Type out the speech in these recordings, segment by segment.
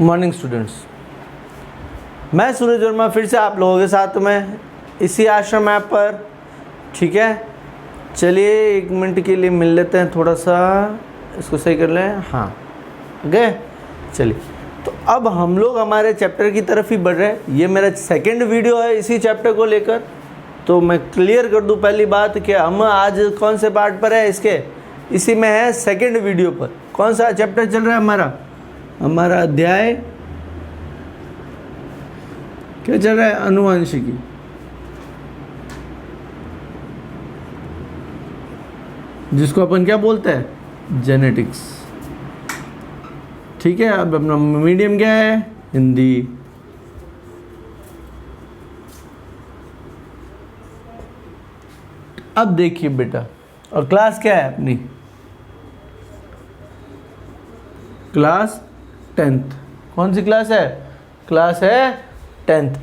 Morning students, मैं सूरज वर्मा फिर से आप लोगों के साथ में इसी आश्रम ऐप पर। ठीक है, चलिए 1 मिनट के लिए मिल लेते हैं, थोड़ा सा इसको सही कर लें। हाँ, गए। चलिए, तो अब हम लोग हमारे चैप्टर की तरफ ही बढ़ रहे हैं। ये मेरा सेकंड वीडियो है इसी चैप्टर को लेकर। तो मैं क्लियर कर दूं पहली बात कि हम आज कौन से पार्ट पर है, इसी में है सेकंड वीडियो पर। कौन सा चैप्टर चल रहा है हमारा अध्याय क्या चल रहा है? अनुवांशिकी। जिसको अपन क्या बोलते हैं? जेनेटिक्स। ठीक है, अब अपना मीडियम क्या है? हिंदी। अब देखिए बेटा, और क्लास क्या है अपनी? Class 10th। कौन सी क्लास है? क्लास है 10th।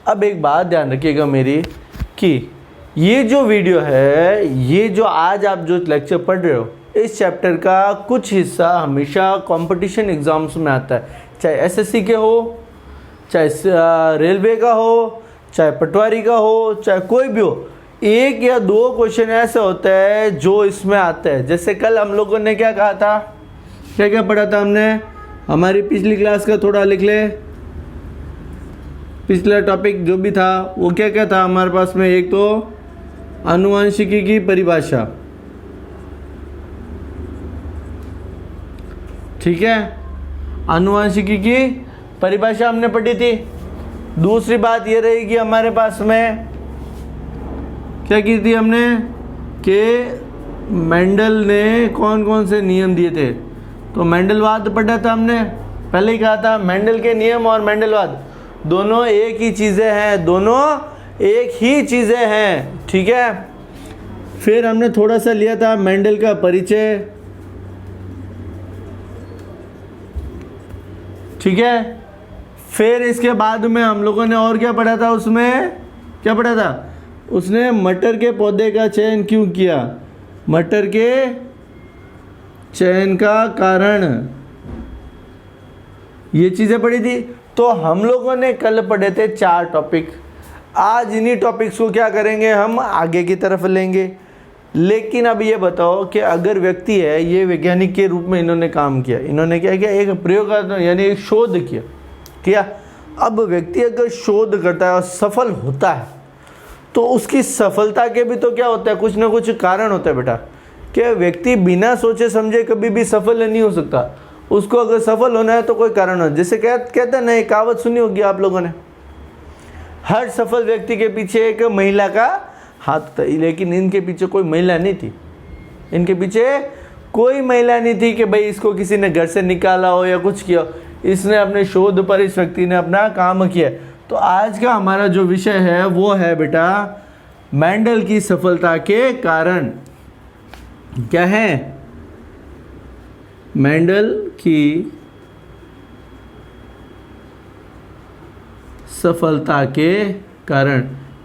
अब एक बात ध्यान रखिएगा मेरी कि ये जो वीडियो है, ये जो आज आप जो लेक्चर पढ़ रहे हो, इस चैप्टर का कुछ हिस्सा हमेशा कंपटीशन एग्जाम्स में आता है। चाहे एसएससी के हो, चाहे रेलवे का हो, चाहे पटवारी का हो, चाहे कोई भी हो, 1 या 2 क्वेश्चन ऐसे होते हैं जो इसमें आते हैं। जैसे कल हम लोगों ने क्या कहा था, क्या पढ़ा था हमने? हमारी पिछली क्लास का थोड़ा लिख ले। पिछला टॉपिक जो भी था वो क्या था हमारे पास में? एक तो आनुवंशिकी की परिभाषा, ठीक है, आनुवंशिकी की परिभाषा हमने पढ़ी थी। दूसरी बात ये रहेगी हमारे पास में, क्या की थी हमने कि मेंडल ने कौन कौन से नियम दिए थे। तो मेंडलवाद पढ़ा था हमने, पहले ही कहा था मेंडल के नियम और मेंडलवाद दोनों एक ही चीज़ें हैं, दोनों एक ही चीज़ें हैं। ठीक है, फिर हमने थोड़ा सा लिया था मेंडल का परिचय। ठीक है, फिर इसके बाद में हम लोगों ने और क्या पढ़ा था? उसमें क्या पढ़ा था? उसने मटर के पौधे का चयन क्यों किया, मटर के चयन का कारण, ये चीज़ें पढ़ी थी। तो हम लोगों ने कल पढ़े थे 4 टॉपिक। आज इन्हीं टॉपिक्स को क्या करेंगे, हम आगे की तरफ लेंगे। लेकिन अब ये बताओ कि अगर व्यक्ति है, ये वैज्ञानिक के रूप में इन्होंने काम किया, इन्होंने क्या किया? एक प्रयोग यानी एक शोध किया। अब व्यक्ति अगर शोध करता है और सफल होता है, तो उसकी सफलता के भी तो क्या होता है? कुछ ना कुछ कारण होता है बेटा। कि व्यक्ति बिना सोचे समझे कभी भी सफल नहीं हो सकता। उसको अगर सफल होना है तो कोई कारण हो। जैसे कहते हैं ना, एक कहावत सुनी होगी आप लोगों ने, हर सफल व्यक्ति के पीछे एक महिला का हाथ था। लेकिन इनके पीछे कोई महिला नहीं थी, इनके पीछे कोई महिला नहीं थी कि भाई इसको किसी ने घर से निकाला हो या कुछ किया। इसने अपने शोध पर इस व्यक्ति ने अपना काम किया। तो आज का हमारा जो विषय है वो है बेटा मेंडल की सफलता के कारण। क्या है? मेंडल की सफलता के कारण,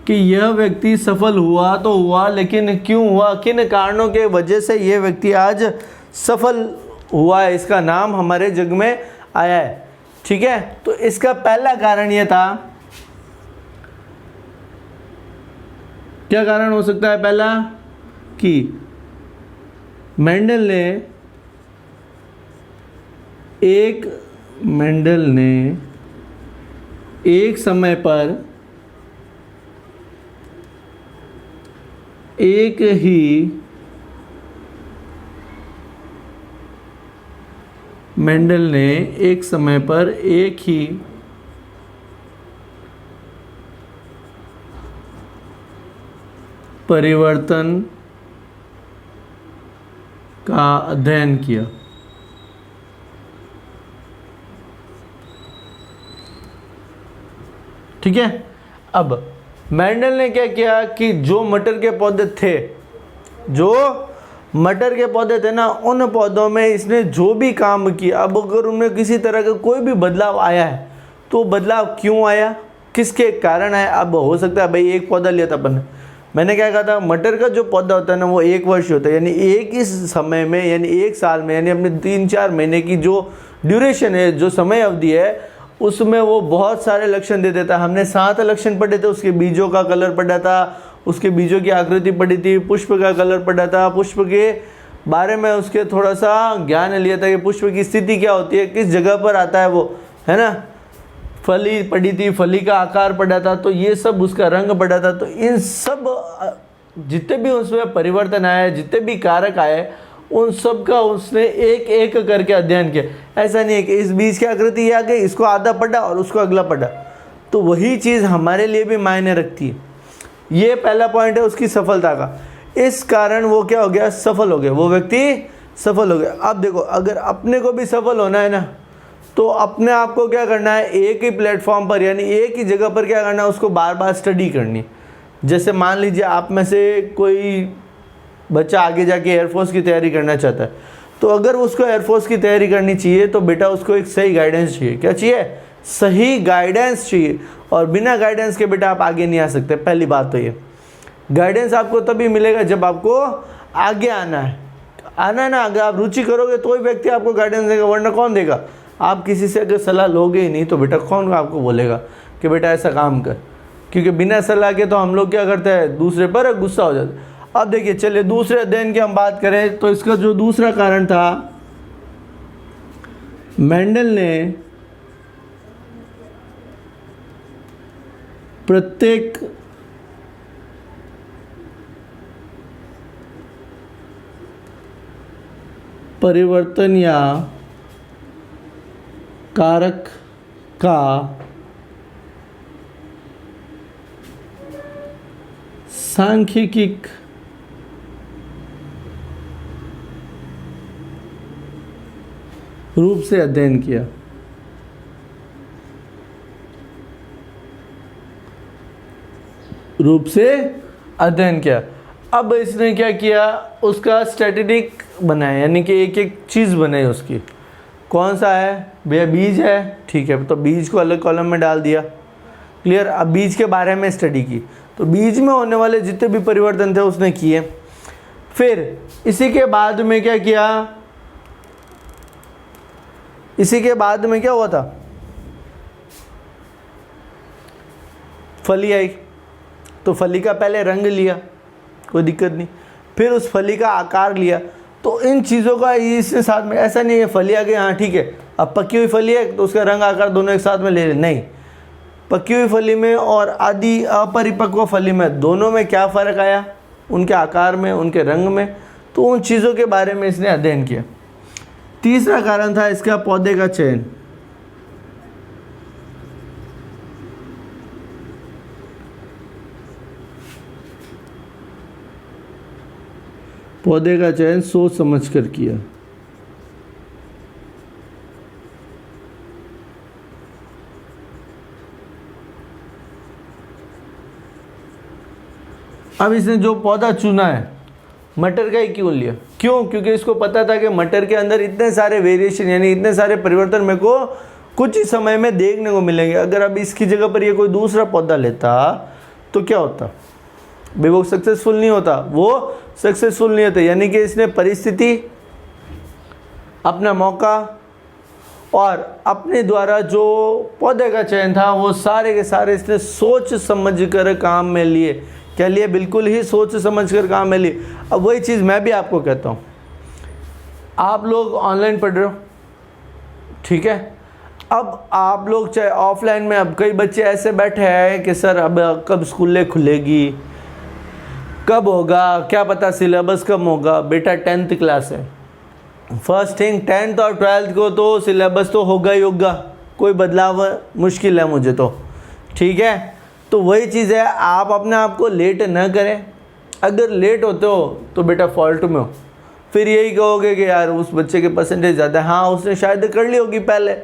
कि यह व्यक्ति सफल हुआ तो हुआ, लेकिन क्यों हुआ, किन कारणों के वजह से यह व्यक्ति आज सफल हुआ है, इसका नाम हमारे जग में आया है। ठीक है, तो इसका पहला कारण यह था, क्या कारण हो सकता है पहला? कि मेंडल ने एक समय पर एक ही परिवर्तन का अध्ययन किया। ठीक है, अब मेंडल ने क्या किया कि जो मटर के पौधे थे ना, उन पौधों में इसने जो भी काम किया, अब अगर उनमें किसी तरह का कोई भी बदलाव आया है तो बदलाव क्यों आया, किसके कारण आया? अब हो सकता है भाई एक पौधा लिया था अपन, मैंने क्या कहा था, मटर का जो पौधा होता है ना वो 1 वर्ष होता है, यानी एक ही समय में, यानी 1 साल में, यानी अपने 3-4 महीने की जो ड्यूरेशन है, जो समय अवधि है, उसमें वो बहुत सारे लक्षण दे देता है। हमने 7 लक्षण पढ़े थे, उसके बीजों का कलर पढ़ा था, उसके बीजों की आकृति पढ़ी थी, पुष्प का कलर पढ़ा था, पुष्प के बारे में उसके थोड़ा सा ज्ञान लिया था कि पुष्प की स्थिति क्या होती है, किस जगह पर आता है वो, है ना। फली पढ़ी थी, फली का आकार पढ़ा था, तो ये सब उसका रंग पढ़ा था। तो इन सब जितने भी उसमें परिवर्तन आए, जितने भी कारक आए, उन सब का उसने एक एक करके अध्ययन किया। ऐसा नहीं है कि इस बीज की आकृति ये आ गई, इसको आधा पढ़ा और उसको अगला पढ़ा। तो वही चीज़ हमारे लिए भी मायने रखती है। ये पहला पॉइंट है उसकी सफलता का। इस कारण वो क्या हो गया, सफल हो गया, वो व्यक्ति सफल हो गया। अब देखो, अगर अपने को भी सफल होना है ना, तो अपने आप को क्या करना है, एक ही प्लेटफॉर्म पर, यानी एक ही जगह पर क्या करना है, उसको बार बार स्टडी करनी है। जैसे मान लीजिए आप में से कोई बच्चा आगे जाके एयरफोर्स की तैयारी करना चाहता है, तो अगर उसको एयरफोर्स की तैयारी करनी चाहिए तो बेटा उसको एक सही गाइडेंस चाहिए। क्या चाहिए, सही गाइडेंस चाहिए। और बिना गाइडेंस के बेटा आप आगे नहीं आ सकते। पहली बात तो ये, गाइडेंस आपको तभी मिलेगा जब आपको आगे आना है ना। अगर आप रुचि करोगे तो ही व्यक्ति आपको गाइडेंस देगा, वरना कौन देगा। आप किसी से अगर सलाह लोगे ही नहीं तो बेटा कौन आपको बोलेगा कि बेटा ऐसा काम कर। क्योंकि बिना सलाह के तो हम लोग क्या करते हैं, दूसरे पर गुस्सा हो जाता है। अब देखिए, चलिए दूसरे अध्ययन की हम बात करें तो इसका जो दूसरा कारण था, मेंडल ने प्रत्येक परिवर्तन या कारक का सांख्यिकी रूप से अध्ययन किया। अब इसने क्या किया, उसका स्टैटिस्टिक बनाया, यानी कि एक एक चीज़ बनाई उसकी। कौन सा है भैया, बीज है, ठीक है, तो बीज को अलग कॉलम में डाल दिया, क्लियर। अब बीज के बारे में स्टडी की, तो बीज में होने वाले जितने भी परिवर्तन थे उसने किए। फिर इसी के बाद में क्या किया, इसी के बाद में क्या हुआ था, फली आई, तो फली का पहले रंग लिया, कोई दिक्कत नहीं, फिर उस फली का आकार लिया। तो इन चीज़ों का इसके साथ में, ऐसा नहीं है फली आ गई, हाँ ठीक है, अब पकी हुई फली है तो उसका रंग आकार दोनों एक साथ में ले ले, नहीं। पकी हुई फली में और आदि अपरिपक्व फली में, दोनों में क्या फ़र्क आया, उनके आकार में, उनके रंग में। तो उन चीज़ों के बारे में इसने अध्ययन किया। तीसरा कारण था इसका पौधे का चयन। पौधे का चयन सोच समझ कर किया। अब इसने जो पौधा चुना है, मटर का ही क्यों लिया, क्यों, क्योंकि इसको पता था कि मटर के अंदर इतने सारे वेरिएशन, यानी इतने सारे परिवर्तन मेरे को कुछ ही समय में देखने को मिलेंगे। अगर अब इसकी जगह पर ये कोई दूसरा पौधा लेता तो क्या होता भाई, वो सक्सेसफुल नहीं होता, वो सक्सेसफुल नहीं होता। यानी कि इसने परिस्थिति, अपना मौका और अपने द्वारा जो पौधे का चयन था वो सारे के सारे इसने सोच समझ कर काम में लिए। क्या लिए, बिल्कुल ही सोच समझ कर काम में लिए। अब वही चीज़ मैं भी आपको कहता हूँ, आप लोग ऑनलाइन पढ़ रहे हो, ठीक है, अब आप लोग चाहे ऑफलाइन में, अब कई बच्चे ऐसे बैठे हैं कि सर अब कब स्कूलें खुलेगी, कब होगा, क्या पता सिलेबस कब होगा। बेटा 10th क्लास है, फर्स्ट थिंग 10th और 12th को तो सिलेबस तो होगा ही होगा, कोई बदलाव मुश्किल है मुझे तो, ठीक है। तो वही चीज़ है, आप अपने आप को लेट न करें। अगर लेट होते हो तो बेटा फॉल्ट में हो, फिर यही कहोगे कि यार उस बच्चे के परसेंटेज ज़्यादा है, हाँ उसने शायद कर ली होगी पहले।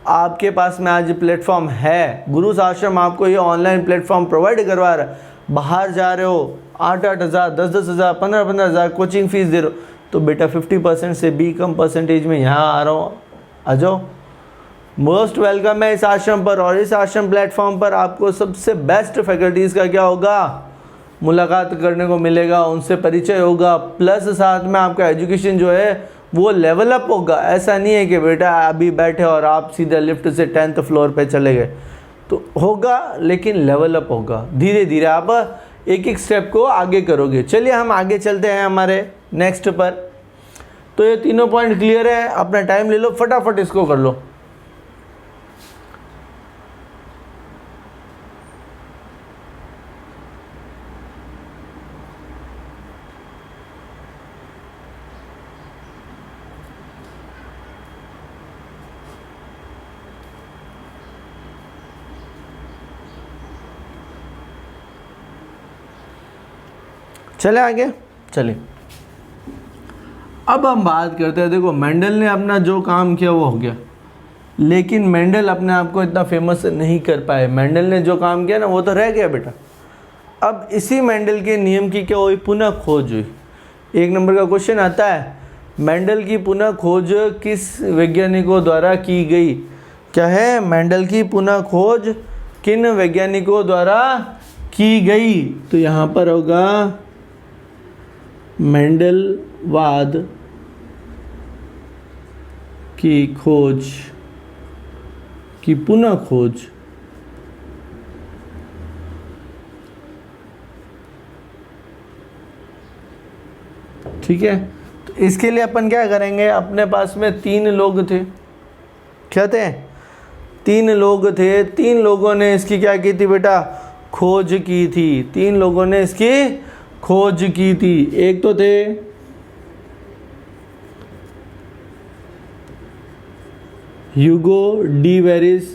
आपके पास में आज प्लेटफॉर्म है, गुरु आश्रम आपको ये ऑनलाइन प्लेटफॉर्म प्रोवाइड करवा रहा है। बाहर जा रहे हो, 8-8 हज़ार, 10-10 हज़ार, 15-15 हज़ार कोचिंग फीस दे रहे हो, तो बेटा 50% से भी कम परसेंटेज में यहाँ आ रहा हूँ, आ जाओ, मोस्ट वेलकम है इस आश्रम पर। और इस आश्रम प्लेटफॉर्म पर आपको सबसे बेस्ट फैकल्टीज़ का क्या होगा, मुलाकात करने को मिलेगा, उनसे परिचय होगा, प्लस साथ में आपका एजुकेशन जो है वो लेवल अप होगा। ऐसा नहीं है कि बेटा अभी बैठे और आप सीधे लिफ्ट से 10th फ्लोर पे चले गए, तो होगा लेकिन लेवल अप होगा। धीरे धीरे आप एक एक स्टेप को आगे करोगे। चलिए हम आगे चलते हैं हमारे नेक्स्ट पर। तो ये तीनों पॉइंट क्लियर है, अपना टाइम ले लो, फटाफट इसको कर लो। चले आगे, चलिए अब हम बात करते हैं। देखो मेंडल ने अपना जो काम किया वो हो गया, लेकिन मेंडल अपने आप को इतना फेमस नहीं कर पाए। मेंडल ने जो काम किया ना वो तो रह गया बेटा। अब इसी मेंडल के नियम की क्या हुई, पुनः खोज हुई। 1 नंबर का क्वेश्चन आता है, मेंडल की पुनः खोज किस वैज्ञानिकों द्वारा की गई? क्या है, मेंडल की पुनः खोज किन वैज्ञानिकों द्वारा की गई? तो यहाँ पर होगा मेंडलवाद की खोज की पुनः खोज ठीक है। तो इसके लिए अपन क्या करेंगे, अपने पास में 3 लोग थे। क्या थे? 3 लोग थे। 3 लोगों ने इसकी क्या की थी बेटा, खोज की थी। 3 लोगों ने इसकी खोज की थी। एक तो थे ह्यूगो डी वेरिस,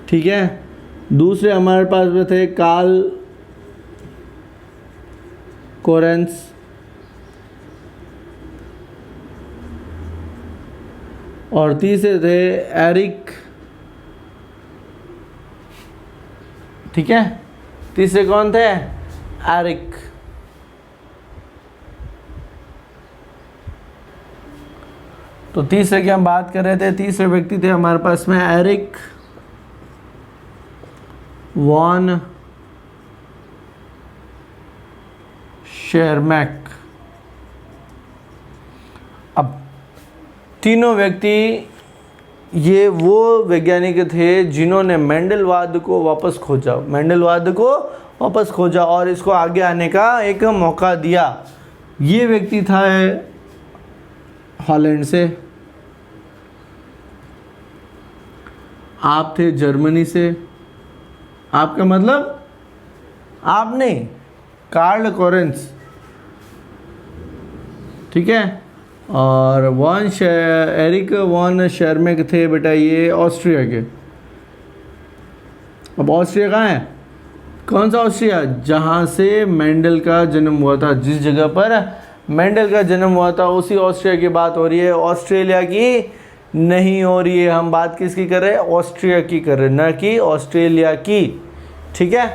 ठीक है। दूसरे हमारे पास में थे कार्ल कोरेंस, और तीसरे थे एरिक, ठीक है। तीसरे कौन थे? एरिक। तो तीसरे की हम बात कर रहे थे, तीसरे व्यक्ति थे हमारे पास में एरिक वॉन शेरमैक। अब तीनों व्यक्ति ये वो वैज्ञानिक थे जिन्होंने मेंडलवाद को वापस खोजा, मेंडलवाद को वापस खोजा और इसको आगे आने का एक मौका दिया। ये व्यक्ति था हॉलैंड से, आप थे जर्मनी से। आपका मतलब आप नहीं, कार्ल कोरेंस, ठीक है। और एरिक वॉन शेरमैक थे बेटा ये ऑस्ट्रिया के। अब ऑस्ट्रिया कहाँ है? कौन सा ऑस्ट्रिया? जहाँ से मेंडल का जन्म हुआ था, जिस जगह पर मेंडल का जन्म हुआ था उसी ऑस्ट्रिया की बात हो रही है, ऑस्ट्रेलिया की नहीं हो रही है। हम बात किसकी कर रहे हैं? ऑस्ट्रिया की कर रहे हैं, न कि ऑस्ट्रेलिया की, ठीक है।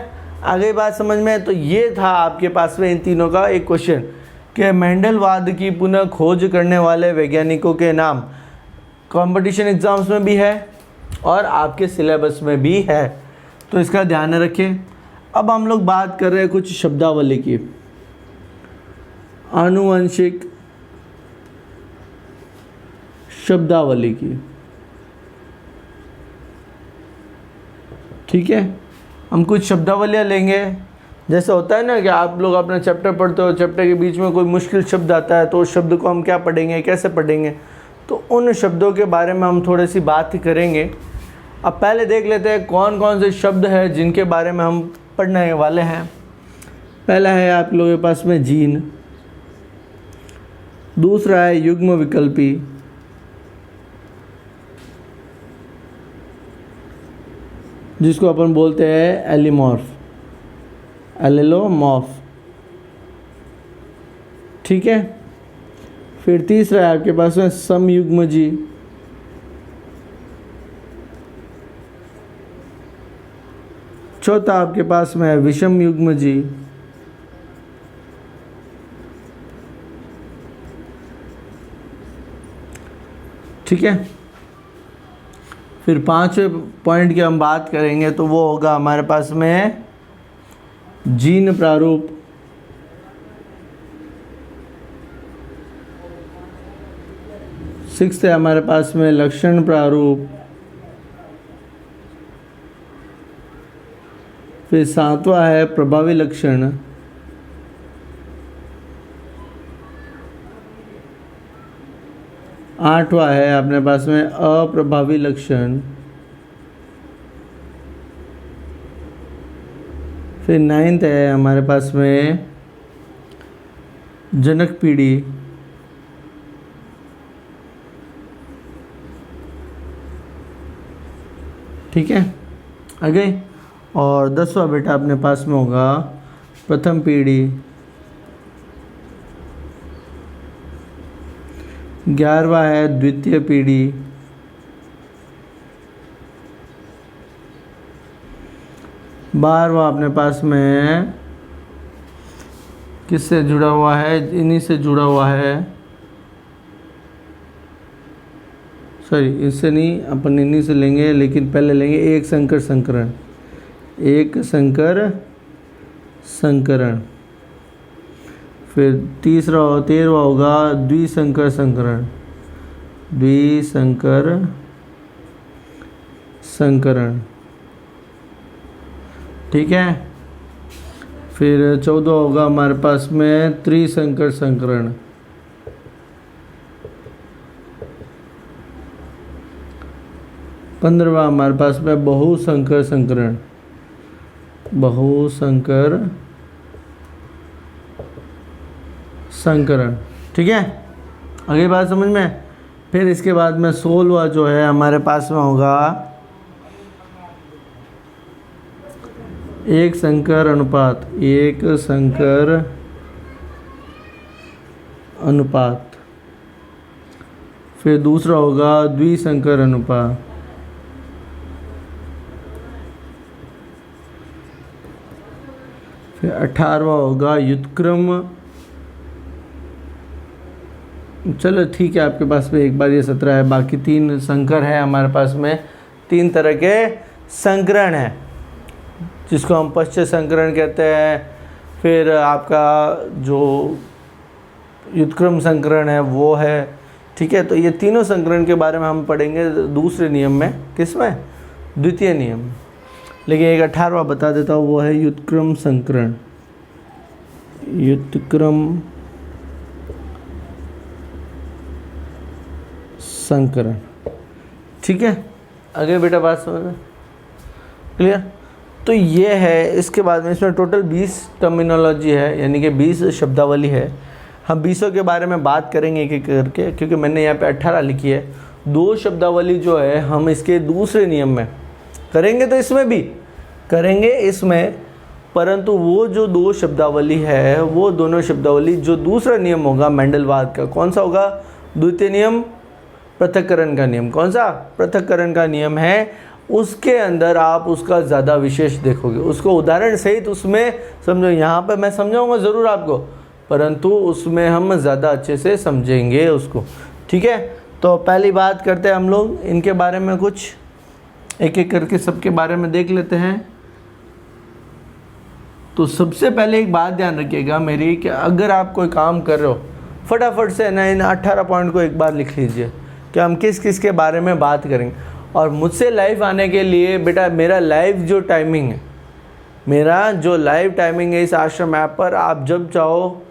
आगे बात समझ में? तो ये था आपके पास में इन तीनों का एक क्वेश्चन कि मेंडलवाद की पुनः खोज करने वाले वैज्ञानिकों के नाम कंपटीशन एग्जाम्स में भी है और आपके सिलेबस में भी है, तो इसका ध्यान रखें। अब हम लोग बात कर रहे हैं कुछ शब्दावली की, आनुवंशिक शब्दावली की, ठीक है। हम कुछ शब्दावलियाँ लेंगे। जैसे होता है ना कि आप लोग अपना चैप्टर पढ़ते हो, चैप्टर के बीच में कोई मुश्किल शब्द आता है तो उस शब्द को हम क्या पढ़ेंगे, कैसे पढ़ेंगे, तो उन शब्दों के बारे में हम थोड़ी सी बात करेंगे। अब पहले देख लेते हैं कौन कौन से शब्द हैं जिनके बारे में हम पढ़ने वाले हैं। पहला है आप लोगों के पास में जीन, दूसरा है युग्म विकल्पी, जिसको अपन बोलते हैं एलिमॉर्फ, एलेलोमॉर्फ, ठीक है। फिर तीसरा है आपके पास में समयुग्मजी, चौथा आपके पास में है विषम युग्मजी, ठीक है। फिर 5वें पॉइंट की हम बात करेंगे तो वो होगा हमारे पास में जीन प्रारूप। 6 है हमारे पास में लक्षण प्रारूप। फिर 7वां है प्रभावी लक्षण। 8वां है अपने पास में अप्रभावी लक्षण। फिर 9th है हमारे पास में जनक पीढ़ी। ठीक है, आगे। और 10वां बेटा अपने पास में होगा प्रथम पीढ़ी। 11वां है द्वितीय पीढ़ी। 12वां अपने पास में किससे जुड़ा हुआ है, इन्हीं से जुड़ा हुआ है, सॉरी इससे नहीं, अपन इन्हीं से लेंगे, लेकिन पहले लेंगे एक संकर संकरण। एक संकर संकरण। फिर 13वां होगा द्विसंकर संकरण। द्विसंकर संकरण, ठीक है। फिर 14वां होगा हमारे पास में त्रिसंकर संकरण। 15वां हमारे पास में बहुसंकर संकरण। बहुसंकर संकरण, ठीक है, अगली बात समझ में। फिर इसके बाद में 16वां जो है हमारे पास में होगा एक संकर अनुपात। एक संकर अनुपात। फिर दूसरा होगा द्विसंकर अनुपात। फिर 18वां होगा व्युत्क्रम। चलो ठीक है, आपके पास में एक बार ये 17 है, बाकी 3 संकर है हमारे पास में। 3 तरह के संकरण है, जिसको हम पश्च संकरण कहते हैं। फिर आपका जो व्युत्क्रम संकरण है वो है, ठीक है। तो ये तीनों संकरण के बारे में हम पढ़ेंगे दूसरे नियम में। किसमें? द्वितीय नियम। लेकिन एक 18वां बता देता हूँ, वो है व्युत्क्रम संकरण। व्युत्क्रम संकरण, ठीक है। आगे बेटा बात समझ क्लियर? तो ये है। इसके बाद में इसमें टोटल 20 टर्मिनोलॉजी है, यानी कि 20 शब्दावली है। हम 20 के बारे में बात करेंगे एक एक करके, क्योंकि मैंने यहाँ पे 18 लिखी है। 2 शब्दावली जो है हम इसके दूसरे नियम में करेंगे, तो इसमें भी करेंगे इसमें, परंतु वो जो 2 शब्दावली है, वो दोनों शब्दावली जो दूसरा नियम होगा मेंडलवाद का, कौन सा होगा? द्वितीय नियम, पृथक्करण का नियम। कौन सा? पृथक्करण का नियम है। उसके अंदर आप उसका ज़्यादा विशेष देखोगे, उसको उदाहरण सहित उसमें समझो। यहाँ पे मैं समझाऊंगा ज़रूर आपको, परंतु उसमें हम ज़्यादा अच्छे से समझेंगे उसको, ठीक है। तो पहली बात करते हैं हम लोग इनके बारे में, कुछ एक एक करके सबके बारे में देख लेते हैं। तो सबसे पहले एक बात ध्यान रखिएगा मेरी, कि अगर आप कोई काम कर रहे हो, फटाफट से ना इन 18 पॉइंट को एक बार लिख लीजिए कि हम किस किस के बारे में बात करेंगे। और मुझसे लाइव आने के लिए बेटा, मेरा लाइव जो टाइमिंग है, मेरा जो लाइव टाइमिंग है इस आश्रम ऐप पर, आप जब चाहो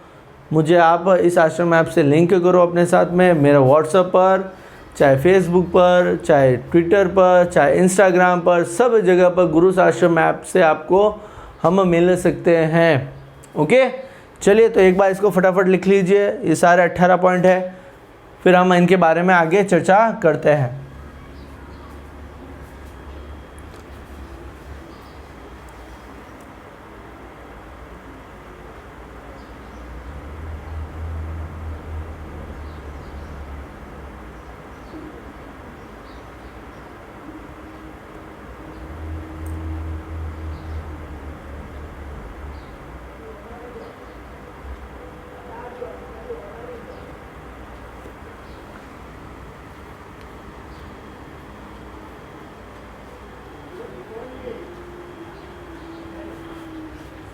मुझे आप इस आश्रम ऐप से लिंक करो अपने साथ में, मेरा व्हाट्सएप पर, चाहे फेसबुक पर, चाहे ट्विटर पर, चाहे इंस्टाग्राम पर, सब जगह पर गुरु आश्रम ऐप से आपको हम मिल सकते हैं। ओके, चलिए तो एक बार इसको फटाफट लिख लीजिए। ये सारे 18 पॉइंट है, फिर हम इनके बारे में आगे चर्चा करते हैं।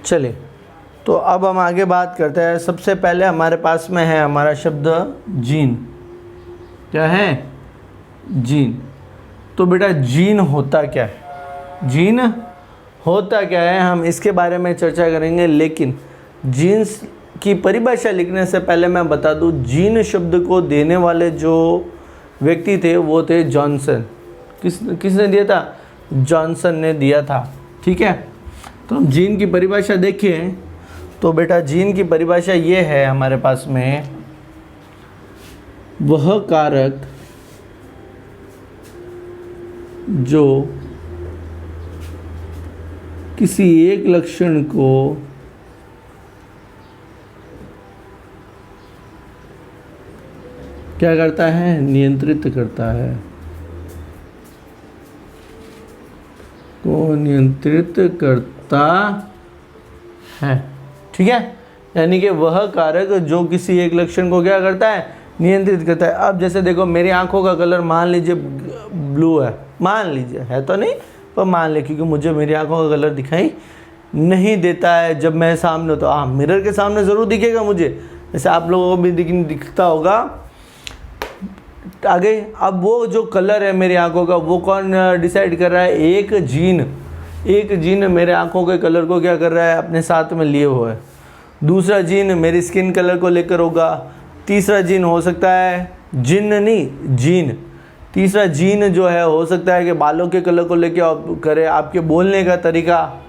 चलिए, तो अब हम आगे बात करते हैं। सबसे पहले हमारे पास में है हमारा शब्द जीन। क्या है? जीन। तो बेटा जीन होता क्या है? जीन होता क्या है, हम इसके बारे में चर्चा करेंगे। लेकिन जीन्स की परिभाषा लिखने से पहले मैं बता दूं, जीन शब्द को देने वाले जो व्यक्ति थे वो थे जॉनसन। किसने दिया था? जॉनसन ने दिया था। ठीक है, तो हम जीन की परिभाषा देखें तो बेटा जीन की परिभाषा ये है हमारे पास में, वह कारक जो किसी एक लक्षण को क्या करता है? नियंत्रित करता है, को नियंत्रित करता है। ठीक है, यानी कि वह कारक जो किसी एक लक्षण को क्या करता है? नियंत्रित करता है। अब जैसे देखो, मेरी आंखों का कलर मान लीजिए ब्लू है, मान लीजिए, है तो नहीं पर मान ले, क्योंकि मुझे मेरी आंखों का कलर दिखाई नहीं देता है जब मैं सामने हो। तो हाँ, मिरर के सामने ज़रूर दिखेगा मुझे, जैसे आप लोगों को भी दिखता होगा आगे। अब वो जो कलर है मेरी आंखों का, वो कौन डिसाइड कर रहा है? एक जीन मेरे आंखों के कलर को क्या कर रहा है? अपने साथ में लिए हुआ है। दूसरा जीन मेरी स्किन कलर को लेकर होगा। तीसरा जीन हो सकता है, जिन नहीं जीन, तीसरा जीन जो है हो सकता है कि बालों के कलर को लेकर करे, आपके बोलने का तरीका,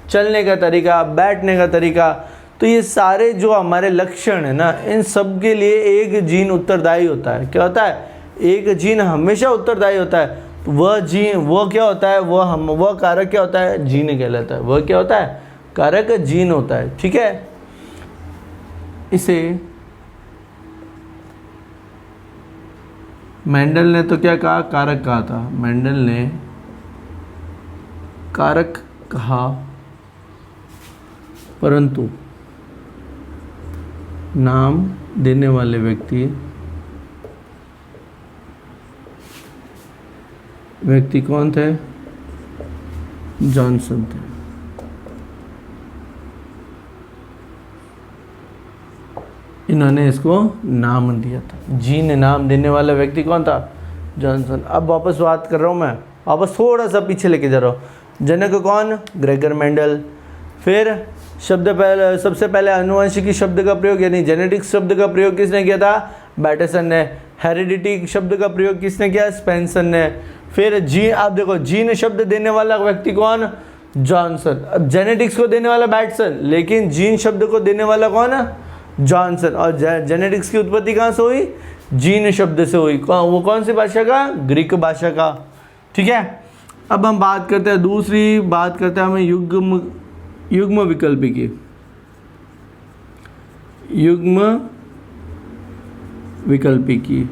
चलने का तरीका, बैठने का तरीका। तो ये सारे जो हमारे लक्षण है ना, इन सब के लिए एक जीन उत्तरदायी होता है। क्या होता है? एक जीन हमेशा उत्तरदायी होता है। तो वह जीन, वो क्या होता है? वह कारक क्या होता है? जीन कहलाता है। वह क्या होता है? कारक जीन होता है। ठीक है, इसे मेंडल ने तो क्या कहा? कारक कहा था। मेंडल ने कारक कहा, परंतु नाम देने वाले व्यक्ति कौन थे? जॉनसन थे। इन्होंने इसको नाम दिया था। जीन नाम देने वाला व्यक्ति कौन था? जॉनसन। अब वापस बात कर रहा हूँ मैं, वापस थोड़ा सा पीछे लेके जा रहा हूँ। जनक कौन? Gregor Mendel. फिर सबसे पहले आनुवंशिकी शब्द का प्रयोग यानी जेनेटिक्स शब्द का प्रयोग किसने किया था? बैटेसन ने। हेरिडिटी शब्द का प्रयोग किसने किया? स्पेंसन ने। फिर आप देखो, जीन शब्द देने वाला व्यक्ति कौन? जॉनसन। अब जेनेटिक्स को देने वाला बैटेसन, लेकिन जीन शब्द को देने वाला कौन? जॉनसन। और जेनेटिक्स की उत्पत्ति कहाँ से हुई? जीन शब्द से हुई। वो कौन सी भाषा का? ग्रीक भाषा का। ठीक है, अब हम बात करते हैं, दूसरी बात करते हैं हमें युग्म विकल्पी की। युग्म विकल्पी की,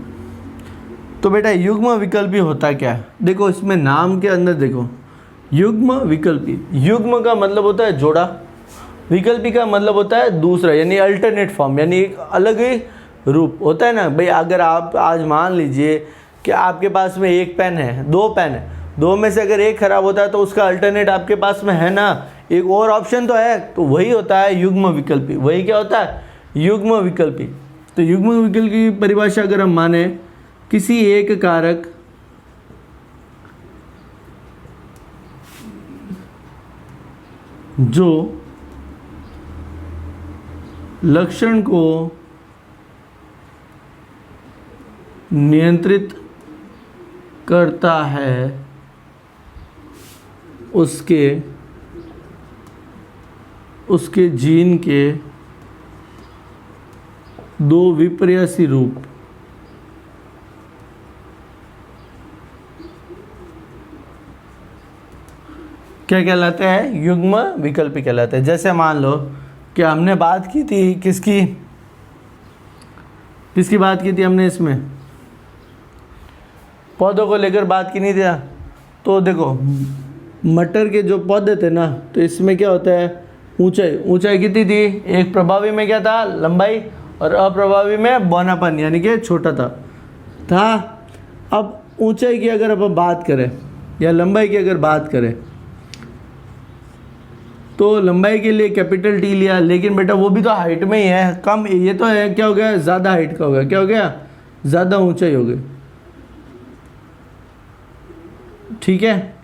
तो बेटा युग्म विकल्पी होता क्या है? देखो इसमें नाम के अंदर देखो, युग्म विकल्पी। युग्म का मतलब होता है जोड़ा, विकल्पी का मतलब होता है दूसरा, यानी अल्टरनेट फॉर्म, यानी एक अलग ही रूप होता है ना भाई। अगर आप आज मान लीजिए कि आपके पास में एक पेन है, दो पेन है, दो में से अगर एक खराब होता है तो उसका अल्टरनेट आपके पास में है ना, एक और ऑप्शन तो है, तो वही होता है युग्म विकल्पी। वही क्या होता है? युग्म विकल्पी। तो युग्म विकल्पी की परिभाषा अगर हम माने, किसी एक कारक जो लक्षण को नियंत्रित करता है, उसके जीन के दो विपर्यासी रूप क्या कहलाते हैं? युग्म विकल्पी कहलाते हैं। जैसे मान लो कि हमने बात की थी किसकी बात की थी हमने? इसमें पौधों को लेकर बात की नहीं थी। तो देखो मटर के जो पौधे थे ना, तो इसमें क्या होता है? ऊंचाई कितनी थी? एक प्रभावी में क्या था? लंबाई, और अप्रभावी में बौनापन, यानी कि छोटा था। अब ऊंचाई की अगर अब बात करें या लंबाई की अगर बात करें, तो लंबाई के लिए कैपिटल टी लिया, लेकिन बेटा वो भी तो हाइट में ही है, कम, ये तो है क्या हो गया, ज़्यादा हाइट का हो गया, क्या हो गया, ज़्यादा ऊंचाई हो गई। ठीक है,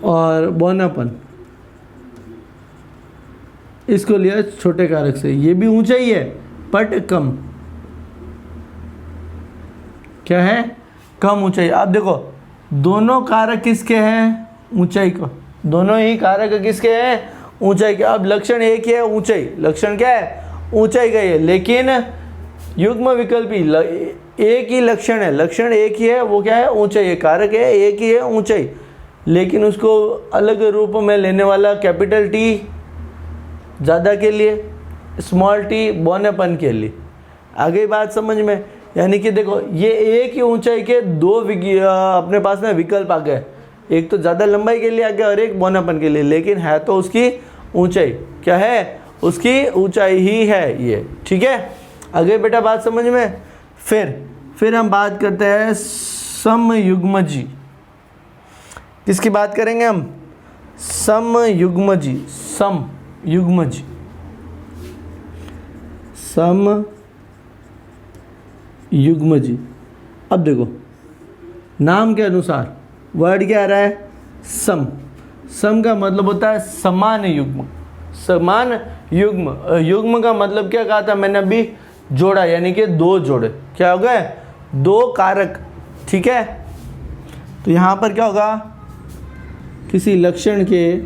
और बौनापन इसको लिया छोटे कारक से, ये भी ऊंचाई है बट कम, क्या है, कम ऊंचाई। अब देखो दोनों कारक किसके हैं, ऊंचाई को, दोनों ही कारक किसके हैं, ऊंचाई के। अब लक्षण एक ही है, ऊंचाई, लक्षण क्या है, ऊंचाई का ही है, लेकिन युग्म विकल्पी एक ही लक्षण है, लक्षण एक ही है, वो क्या है, ऊंचाई है, कारक है एक ही है, ऊंचाई, लेकिन उसको अलग रूप में लेने वाला कैपिटल टी ज़्यादा के लिए, स्मॉल टी बौनेपन के लिए। आगे बात समझ में, यानी कि देखो ये एक ही ऊंचाई के दो अपने पास में विकल्प आ गए, एक तो ज़्यादा लंबाई के लिए आ गया और एक बौनापन के लिए, लेकिन है तो उसकी ऊंचाई, क्या है, उसकी ऊंचाई ही है ये। ठीक है, आगे बेटा बात समझ में। फिर हम बात करते हैं समयुग्मजी। किसकी बात करेंगे हम, समयुग्मजी, समयुग्मजी, समयुग्मजी। अब देखो नाम के अनुसार वर्ड क्या आ रहा है, सम, सम का मतलब होता है समान युग्म, समान युग्म, युग्म का मतलब क्या कहा था मैंने अभी, जोड़ा, यानी कि दो जोड़े, क्या हो गए, दो कारक। ठीक है, तो यहाँ पर क्या होगा, किसी लक्षण के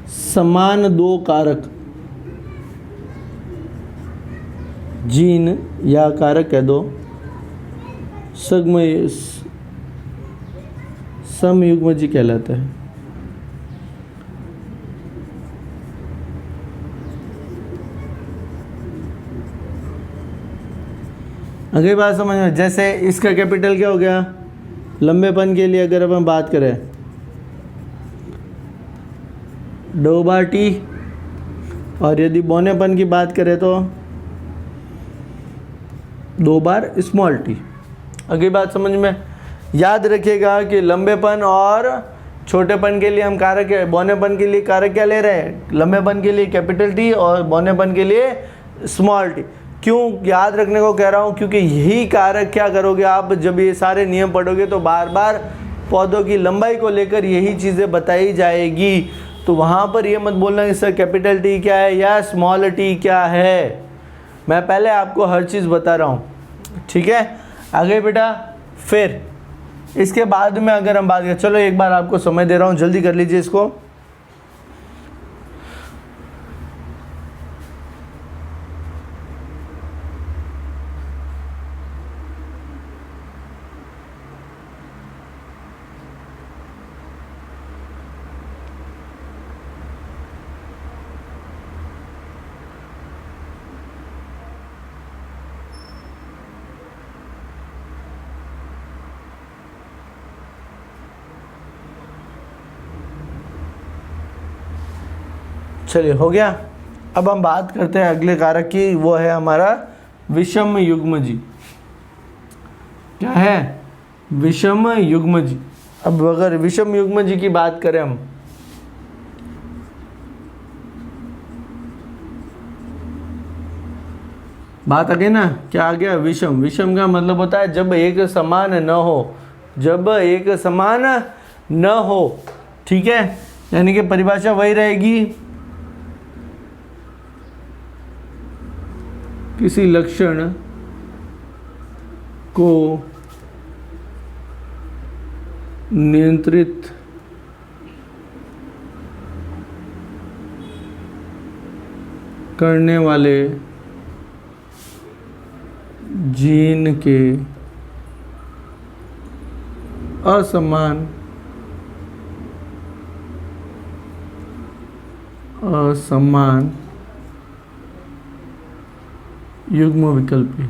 समान दो कारक, जीन या कारक कह दो, समयुग्मजी कहलाता है। अगली बात समझ में, जैसे इसका कैपिटल क्या हो गया, लंबेपन के लिए अगर हम बात करें दो बार टी, और यदि बौनेपन की बात करें तो दो बार स्मॉल टी। अगली बात समझ में, याद रखिएगा कि लंबेपन और छोटेपन के लिए हम कारक, बौनेपन के लिए कारक क्या ले रहे हैं, लंबेपन के लिए कैपिटल टी और बौनेपन के लिए स्मॉल टी। क्यों याद रखने को कह रहा हूँ, क्योंकि यही कारक क्या करोगे आप, जब ये सारे नियम पढ़ोगे तो बार बार पौधों की लंबाई को लेकर यही चीज़ें बताई जाएगी, तो वहाँ पर ये मत बोलना कि सर कैपिटल टी क्या है या स्मॉल टी क्या है, मैं पहले आपको हर चीज़ बता रहा हूँ। ठीक है, आगे बेटा, फिर इसके बाद में अगर हम बात करें, चलो एक बार आपको समय दे रहा हूँ, जल्दी कर लीजिए इसको। चलिए हो गया। अब हम बात करते हैं अगले कारक की, वो है हमारा विषम युग्मजी। क्या है, विषम युग्मजी। अब अगर विषम युग्मजी की बात करें हम, बात आ गई ना, क्या आ गया, विषम। विषम का मतलब होता है जब एक समान न हो, जब एक समान न हो। ठीक है, यानी कि परिभाषा वही रहेगी, किसी लक्षण को नियंत्रित करने वाले जीन के असमान युग्म विकल्पी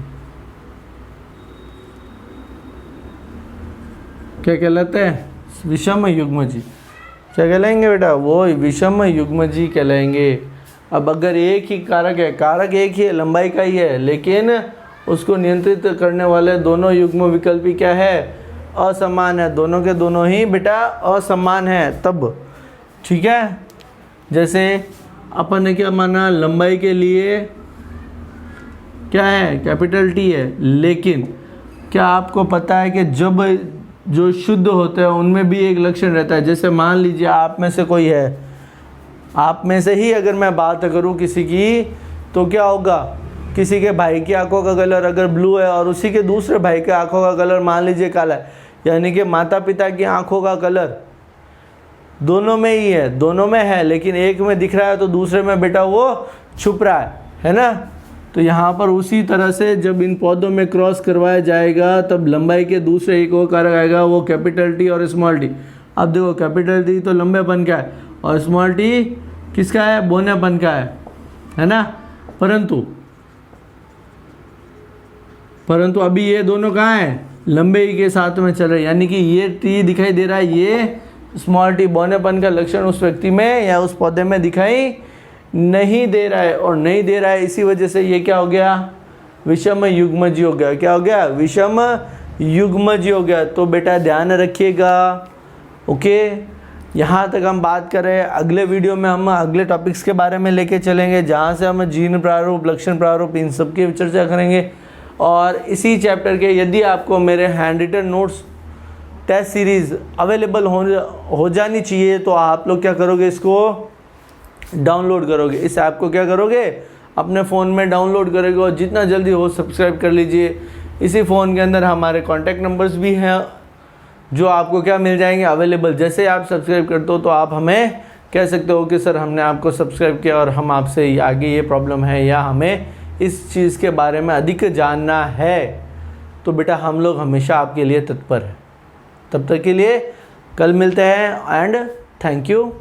क्या कहलाता है, विषम युग्मजी। क्या कहलाएंगे बेटा, वो विषम युग्मजी कहलाएंगे। अब अगर एक ही कारक है, कारक एक ही है, लंबाई का ही है, लेकिन उसको नियंत्रित करने वाले दोनों युग्म विकल्पी क्या है, असमान है, दोनों के दोनों ही बेटा असमान है तब, ठीक है। जैसे अपन ने क्या माना, लंबाई के लिए क्या है, कैपिटल टी है, लेकिन क्या आपको पता है कि जब जो शुद्ध होते हैं उनमें भी एक लक्षण रहता है। जैसे मान लीजिए आप में से कोई है, आप में से ही अगर मैं बात करूं किसी की, तो क्या होगा, किसी के भाई की आंखों का कलर अगर ब्लू है और उसी के दूसरे भाई के आंखों का कलर मान लीजिए काला है, यानी कि माता पिता की आंखों का कलर दोनों में ही है, दोनों में है, लेकिन एक में दिख रहा है तो दूसरे में बेटा वो छुप रहा है ना। तो यहाँ पर उसी तरह से जब इन पौधों में क्रॉस करवाया जाएगा तब लंबाई के दूसरे एक और कारक आएगा, वो कैपिटल टी और स्मॉल टी। अब देखो कैपिटल टी तो लंबेपन का है और स्मॉल टी किसका है, बोनेपन का है ना। परंतु अभी ये दोनों कहाँ हैं, लंबाई के साथ में चल रहे, यानी कि ये टी दिखाई दे रहा है, ये स्मॉल टी बोनेपन का लक्षण उस व्यक्ति में या उस पौधे में दिखाई नहीं दे रहा है, और नहीं दे रहा है इसी वजह से ये क्या हो गया, विषम युग्मज हो गया। क्या हो गया, विषम युग्मज हो गया। तो बेटा ध्यान रखिएगा, ओके। यहाँ तक हम बात कर रहे हैं। अगले वीडियो में हम अगले टॉपिक्स के बारे में लेके चलेंगे, जहाँ से हम जीन प्रारूप, लक्षण प्रारूप, इन सब की चर्चा करेंगे। और इसी चैप्टर के यदि आपको मेरे handwritten notes test series available हो जानी चाहिए, तो आप लोग क्या करोगे, इसको डाउनलोड करोगे, इस ऐप को क्या करोगे, अपने फ़ोन में डाउनलोड करोगे और जितना जल्दी हो सब्सक्राइब कर लीजिए। इसी फ़ोन के अंदर हमारे कॉन्टैक्ट नंबर्स भी हैं जो आपको क्या मिल जाएंगे अवेलेबल। जैसे आप सब्सक्राइब करते हो तो आप हमें कह सकते हो कि सर हमने आपको सब्सक्राइब किया और हम आपसे आगे ये प्रॉब्लम है या हमें इस चीज़ के बारे में अधिक जानना है, तो बेटा हम लोग हमेशा आपके लिए तत्पर हैं। तब तक के लिए कल मिलते हैं एंड थैंक यू।